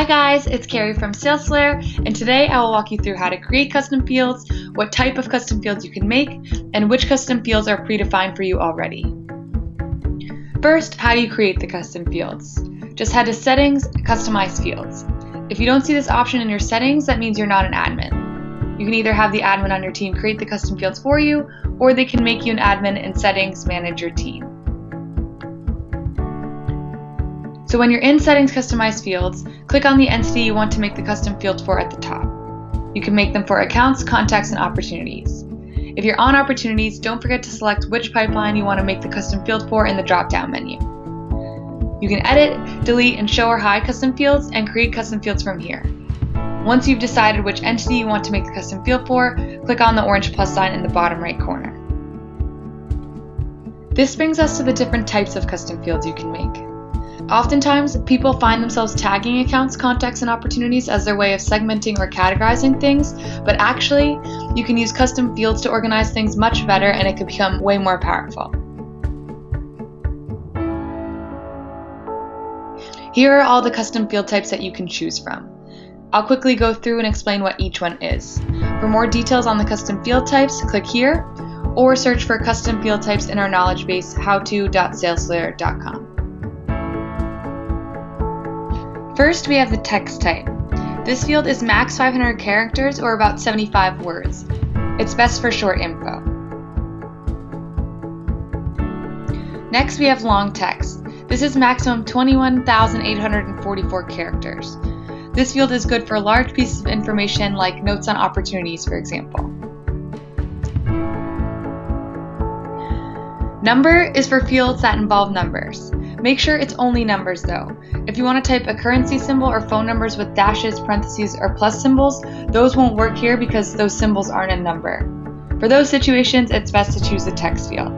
Hi guys, it's Keri from Salesflare, and today I will walk you through how to create custom fields, what type of custom fields you can make, and which custom fields are predefined for you already. First, how do you create the custom fields? Just head to Settings, Customize Fields. If you don't see this option in your settings, that means you're not an admin. You can either have the admin on your team create the custom fields for you, or they can make you an admin and Settings manage your team. So when you're in Settings Customize Fields, click on the entity you want to make the custom field for at the top. You can make them for accounts, contacts, and opportunities. If you're on opportunities, don't forget to select which pipeline you want to make the custom field for in the drop-down menu. You can edit, delete, and show or hide custom fields and create custom fields from here. Once you've decided which entity you want to make the custom field for, click on the orange plus sign in the bottom right corner. This brings us to the different types of custom fields you can make. Oftentimes, people find themselves tagging accounts, contacts, and opportunities as their way of segmenting or categorizing things, but actually, you can use custom fields to organize things much better and it can become way more powerful. Here are all the custom field types that you can choose from. I'll quickly go through and explain what each one is. For more details on the custom field types, click here, or search for custom field types in our knowledge base, howto.salesflare.com. First, we have the text type. This field is max 500 characters or about 75 words. It's best for short info. Next, we have long text. This is maximum 21,844 characters. This field is good for large pieces of information like notes on opportunities, for example. Number is for fields that involve numbers. Make sure it's only numbers though. If you want to type a currency symbol or phone numbers with dashes, parentheses, or plus symbols, those won't work here because those symbols aren't a number. For those situations, it's best to choose the text field.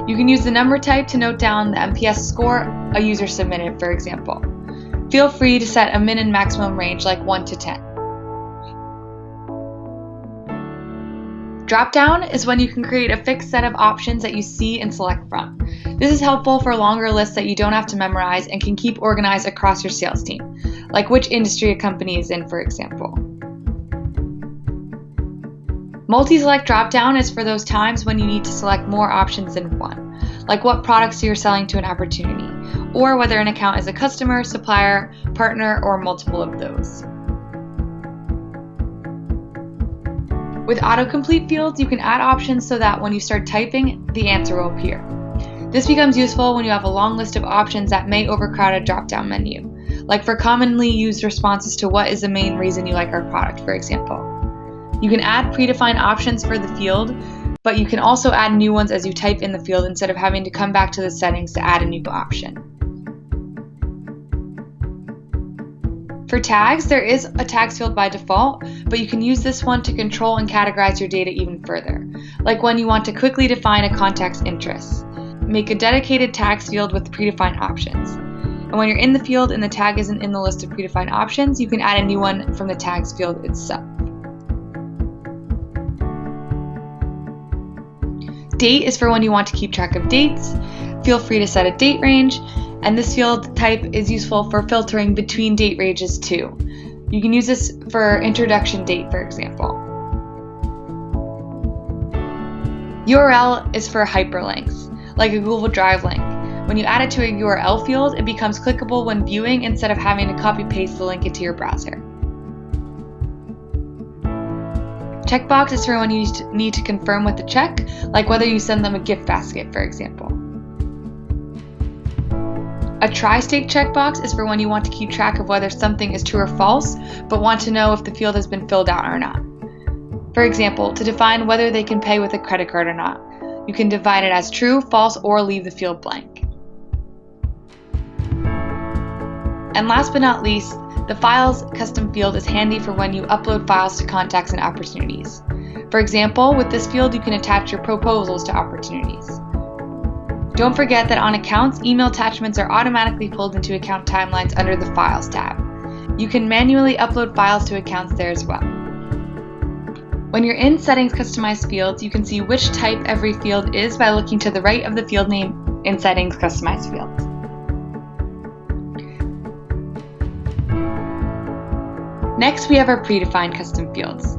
You can use the number type to note down the NPS score a user submitted, for example. Feel free to set a min and maximum range like 1 to 10. Drop-down is when you can create a fixed set of options that you see and select from. This is helpful for longer lists that you don't have to memorize and can keep organized across your sales team, like which industry a company is in, for example. Multi-select drop-down is for those times when you need to select more options than one, like what products you're selling to an opportunity, or whether an account is a customer, supplier, partner, or multiple of those. With autocomplete fields, you can add options so that when you start typing, the answer will appear. This becomes useful when you have a long list of options that may overcrowd a drop-down menu, like for commonly used responses to what is the main reason you like our product, for example. You can add predefined options for the field, but you can also add new ones as you type in the field instead of having to come back to the settings to add a new option. For tags, there is a tags field by default, but you can use this one to control and categorize your data even further, like when you want to quickly define a contact's interests. Make a dedicated tags field with predefined options. And when you're in the field and the tag isn't in the list of predefined options, you can add a new one from the tags field itself. Date is for when you want to keep track of dates. Feel free to set a date range, and this field type is useful for filtering between date ranges too. You can use this for introduction date, for example. URL is for hyperlinks, like a Google Drive link. When you add it to a URL field, it becomes clickable when viewing instead of having to copy-paste the link into your browser. Checkbox is for when you need to confirm with the check, like whether you send them a gift basket, for example. A tri-state checkbox is for when you want to keep track of whether something is true or false, but want to know if the field has been filled out or not. For example, to define whether they can pay with a credit card or not, you can divide it as true, false, or leave the field blank. And last but not least, the Files custom field is handy for when you upload files to contacts and opportunities. For example, with this field, you can attach your proposals to opportunities. Don't forget that on accounts, email attachments are automatically pulled into account timelines under the Files tab. You can manually upload files to accounts there as well. When you're in Settings Customize Fields, you can see which type every field is by looking to the right of the field name in Settings Customize Fields. Next, we have our predefined custom fields.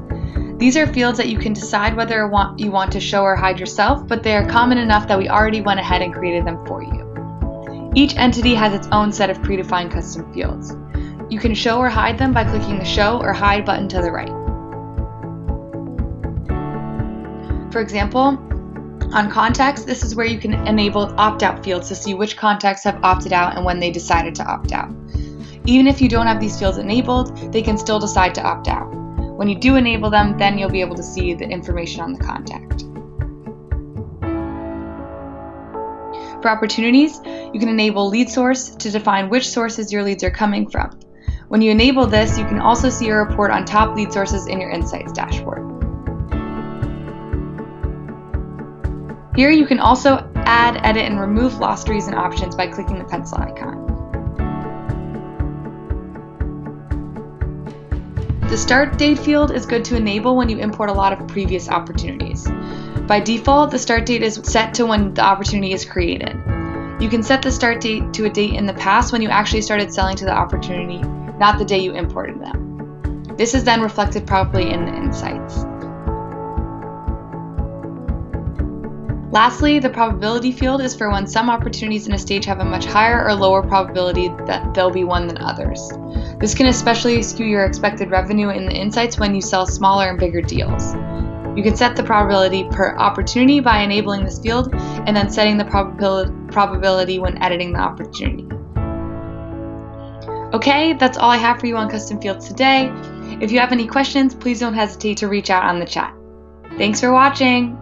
These are fields that you can decide whether you want to show or hide yourself, but they are common enough that we already went ahead and created them for you. Each entity has its own set of predefined custom fields. You can show or hide them by clicking the Show or Hide button to the right. For example, on contacts, this is where you can enable opt-out fields to see which contacts have opted out and when they decided to opt out. Even if you don't have these fields enabled, they can still decide to opt out. When you do enable them, then you'll be able to see the information on the contact. For opportunities, you can enable lead source to define which sources your leads are coming from. When you enable this, you can also see a report on top lead sources in your Insights dashboard. Here you can also add, edit, and remove lost reason options by clicking the pencil icon. The start date field is good to enable when you import a lot of previous opportunities. By default, the start date is set to when the opportunity is created. You can set the start date to a date in the past when you actually started selling to the opportunity, not the day you imported them. This is then reflected properly in the insights. Lastly, the probability field is for when some opportunities in a stage have a much higher or lower probability that they'll be won than others. This can especially skew your expected revenue in the insights when you sell smaller and bigger deals. You can set the probability per opportunity by enabling this field and then setting the probability when editing the opportunity. Okay, that's all I have for you on custom fields today. If you have any questions, please don't hesitate to reach out on the chat. Thanks for watching!